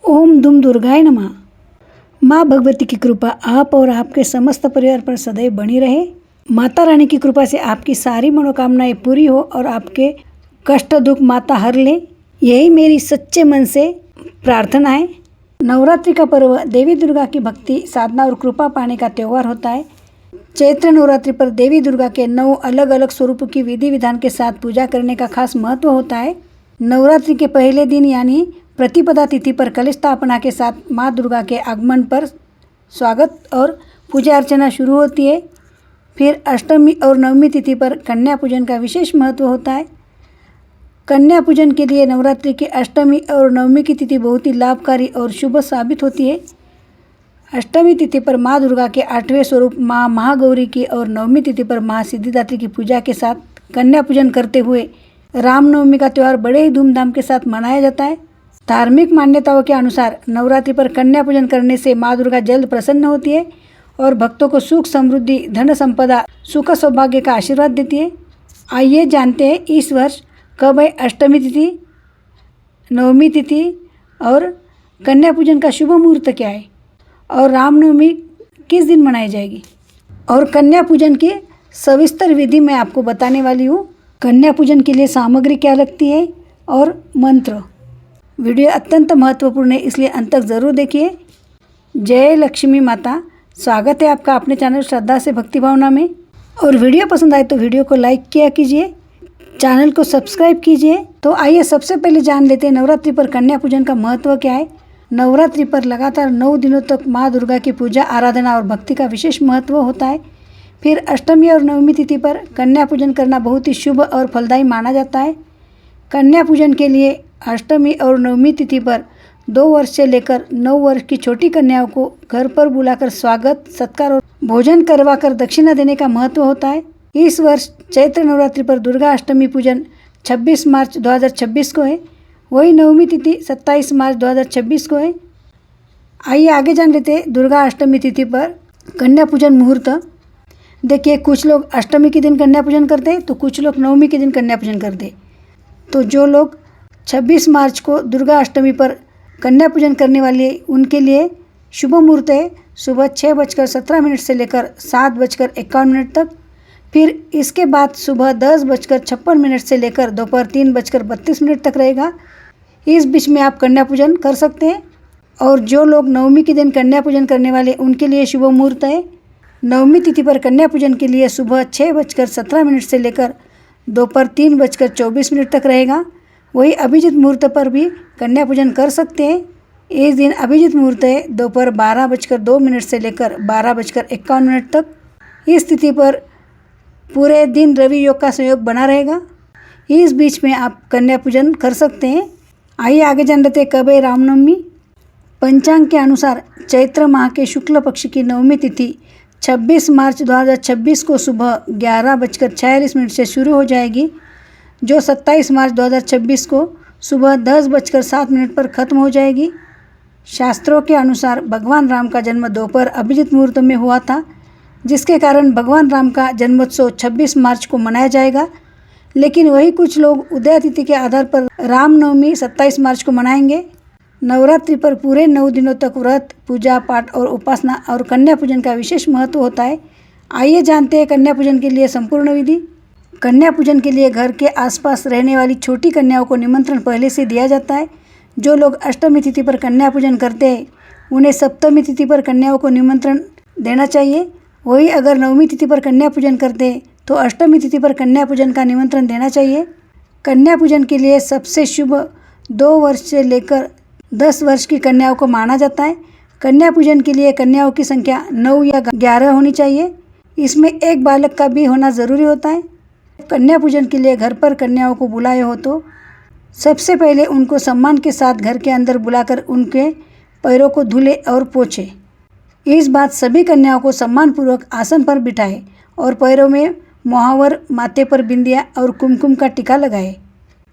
ओम दुम दुर्गाय नमः। माँ भगवती की कृपा आप और आपके समस्त परिवार पर सदैव बनी रहे। माता रानी की कृपा से आपकी सारी मनोकामनाएं पूरी हो और आपके कष्ट दुख माता हर ले, यही मेरी सच्चे मन से प्रार्थना है। नवरात्रि का पर्व देवी दुर्गा की भक्ति, साधना और कृपा पाने का त्यौहार होता है। चैत्र नवरात्रि पर देवी दुर्गा के 9 अलग अलग स्वरूपों की विधि विधान के साथ पूजा करने का खास महत्व होता है। नवरात्रि के पहले दिन यानी प्रतिपदा तिथि पर कलश स्थापना के साथ माँ दुर्गा के आगमन पर स्वागत और पूजा अर्चना शुरू होती है। फिर अष्टमी और नवमी तिथि पर कन्या पूजन का विशेष महत्व होता है। कन्या पूजन के लिए नवरात्रि की अष्टमी और नवमी की तिथि बहुत ही लाभकारी और शुभ साबित होती है। अष्टमी तिथि पर माँ दुर्गा के 8वें स्वरूप माँ महागौरी की और नवमी तिथि पर माँ सिद्धिदात्री की पूजा के साथ कन्या पूजन करते हुए रामनवमी का त्यौहार बड़े ही धूमधाम के साथ मनाया जाता है। धार्मिक मान्यताओं के अनुसार नवरात्रि पर कन्या पूजन करने से माँ दुर्गा जल्द प्रसन्न होती है और भक्तों को सुख समृद्धि, धन संपदा, सुख सौभाग्य का आशीर्वाद देती है। आइए जानते हैं इस वर्ष कब है अष्टमी तिथि, नवमी तिथि और कन्या पूजन का शुभ मुहूर्त क्या है और रामनवमी किस दिन मनाई जाएगी। और कन्या पूजन की सविस्तर विधि मैं आपको बताने वाली हूँ। कन्या पूजन के लिए सामग्री क्या लगती है और मंत्र। वीडियो अत्यंत महत्वपूर्ण है, इसलिए अंत तक ज़रूर देखिए। जय लक्ष्मी माता। स्वागत है आपका अपने चैनल श्रद्धा से भक्ति भावना में। और वीडियो पसंद आए तो वीडियो को लाइक किया कीजिए, चैनल को सब्सक्राइब कीजिए। तो आइए सबसे पहले जान लेते हैं नवरात्रि पर कन्या पूजन का महत्व क्या है। नवरात्रि पर लगातार 9 दिनों तक माँ दुर्गा की पूजा, आराधना और भक्ति का विशेष महत्व होता है। फिर अष्टमी और नवमी तिथि पर कन्या पूजन करना बहुत ही शुभ और फलदायी माना जाता है। कन्या पूजन के लिए अष्टमी और नवमी तिथि पर 2 वर्ष से लेकर 9 वर्ष की छोटी कन्याओं को घर पर बुलाकर स्वागत, सत्कार और भोजन करवाकर दक्षिणा देने का महत्व होता है। इस वर्ष चैत्र नवरात्रि पर दुर्गा अष्टमी पूजन 26 मार्च 2026 को है। वही नवमी तिथि 27 मार्च 2026 को है। आइए आगे जान लेते हैं दुर्गा अष्टमी तिथि पर कन्या पूजन मुहूर्त। देखिए, कुछ लोग अष्टमी के दिन कन्या पूजन करते हैं तो कुछ लोग नवमी के दिन कन्या पूजन करते हैं। तो जो लोग 26 मार्च को दुर्गा अष्टमी पर कन्या पूजन करने वाले उनके लिए शुभ मुहूर्त है सुबह 6:17 से लेकर 7:51 तक। फिर इसके बाद सुबह 10:56 से लेकर दोपहर 3:32 तक रहेगा। इस बीच में आप कन्या पूजन कर सकते हैं। और जो लोग नवमी के दिन कन्या पूजन करने वाले उनके लिए शुभ मुहूर्त है नवमी तिथि पर कन्या पूजन के लिए सुबह 6:17 से लेकर दोपहर 3:24 तक रहेगा। वही अभिजित मुहूर्त पर भी कन्या पूजन कर सकते हैं। इस दिन अभिजित मुहूर्त है दोपहर 12:02 से लेकर 12:51 तक। इस तिथि पर पूरे दिन रवि योग का संयोग बना रहेगा। इस बीच में आप कन्या पूजन कर सकते हैं। आइए आगे जान लेते हैं कब है रामनवमी। पंचांग के अनुसार चैत्र माह के शुक्ल पक्ष की नवमी तिथि 26 मार्च 2026 को सुबह 11:46 से शुरू हो जाएगी, जो 27 मार्च 2026 को सुबह 10:07 पर ख़त्म हो जाएगी। शास्त्रों के अनुसार भगवान राम का जन्म दोपहर अभिजित मुहूर्त में हुआ था, जिसके कारण भगवान राम का जन्मोत्सव 26 मार्च को मनाया जाएगा। लेकिन वही कुछ लोग उदय तिथि के आधार पर रामनवमी 27 मार्च को मनाएंगे। नवरात्रि पर पूरे 9 दिनों तक व्रत, पूजा पाठ और उपासना और कन्या पूजन का विशेष महत्व होता है। आइए जानते हैं कन्या पूजन के लिए संपूर्ण विधि। कन्या पूजन के लिए घर के आसपास रहने वाली छोटी कन्याओं को निमंत्रण पहले से दिया जाता है। जो लोग अष्टमी तिथि पर कन्या पूजन करते हैं उन्हें सप्तमी तिथि पर कन्याओं को निमंत्रण देना चाहिए। वही अगर नवमी तिथि पर कन्या पूजन करते हैं तो अष्टमी तिथि पर कन्या पूजन का निमंत्रण देना चाहिए। कन्या पूजन के लिए सबसे शुभ 2 वर्ष से लेकर 10 वर्ष की कन्याओं को माना जाता है। कन्या पूजन के लिए कन्याओं की संख्या 9 या 11 होनी चाहिए। इसमें एक बालक का भी होना ज़रूरी होता है। कन्या पूजन के लिए घर पर कन्याओं को बुलाए हो तो सबसे पहले उनको सम्मान के साथ घर के अंदर बुलाकर उनके पैरों को धुले और पोंछे। इस बाद सभी कन्याओं को सम्मानपूर्वक आसन पर बिठाए और पैरों में मुहावर, माथे पर बिंदिया और कुमकुम का टीका लगाए।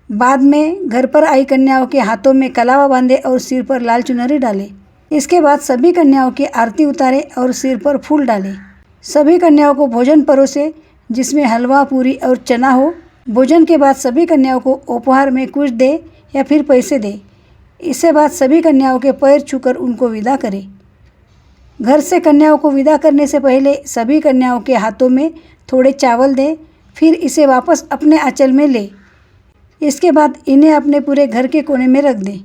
बाद में घर पर आई कन्याओं के हाथों में कलावा बांधे और सिर पर लाल चुनरी डाले। इसके बाद सभी कन्याओं की आरती उतारे और सिर पर फूल डाले। सभी कन्याओं को भोजन परोसे जिसमें हलवा, पूरी और चना हो। भोजन के बाद सभी कन्याओं को उपहार में कुछ दे या फिर पैसे दे। इसके बाद सभी कन्याओं के पैर छूकर उनको विदा करें। घर से कन्याओं को विदा करने से पहले सभी कन्याओं के हाथों में थोड़े चावल दें, फिर इसे वापस अपने आंचल में लें। इसके बाद इन्हें अपने पूरे घर के कोने में रख दें।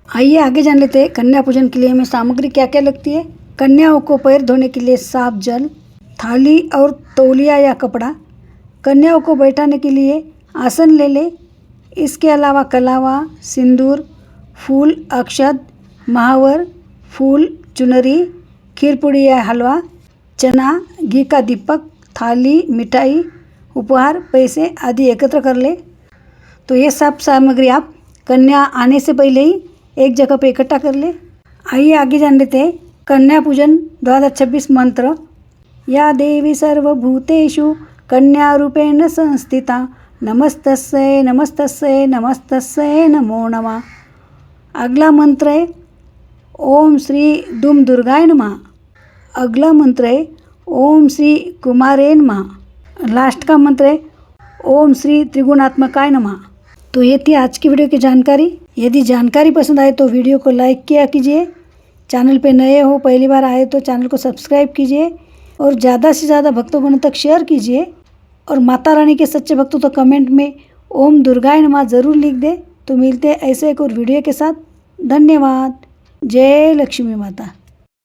आइए आगे जान लेते हैं कन्या पूजन के लिए हमें सामग्री क्या क्या लगती है। कन्याओं को पैर धोने के लिए साफ जल, थाली और तौलिया या कपड़ा, कन्याओं को बैठाने के लिए आसन ले लें। इसके अलावा कलावा, सिंदूर, फूल, अक्षत, महावर, फूल, चुनरी, खीरपूड़ी या हलवा, चना, घी का दीपक, थाली, मिठाई, उपहार, पैसे आदि एकत्र कर ले। तो ये सब सामग्री आप कन्या आने से पहले ही एक जगह पे इकट्ठा कर ले। आइए आगे जान लेते हैं कन्या पूजन 2026 मंत्र। या देवी सर्वभूतेषु कन्या रूपेण संस्थिता नमस्तस्यै नमस्तस्यै नमस्तस्यै नमो नमः। अगला मंत्र है ओम श्री दुम दुर्गाय नमः। अगला मंत्र है ओम श्री कुमारे नमः। लास्ट का मंत्र है ओम श्री त्रिगुणात्मकाय नमः। तो ये थी आज की वीडियो की जानकारी। यदि जानकारी पसंद आए तो वीडियो को लाइक किया कीजिए। चैनल पे नए हो, पहली बार आए तो चैनल को सब्सक्राइब कीजिए और ज़्यादा से ज़्यादा भक्तों तक शेयर कीजिए। और माता रानी के सच्चे भक्तों तो कमेंट में ओम दुर्गाय नमः ज़रूर लिख दे। तो मिलते हैं ऐसे एक और वीडियो के साथ। धन्यवाद। जय लक्ष्मी माता।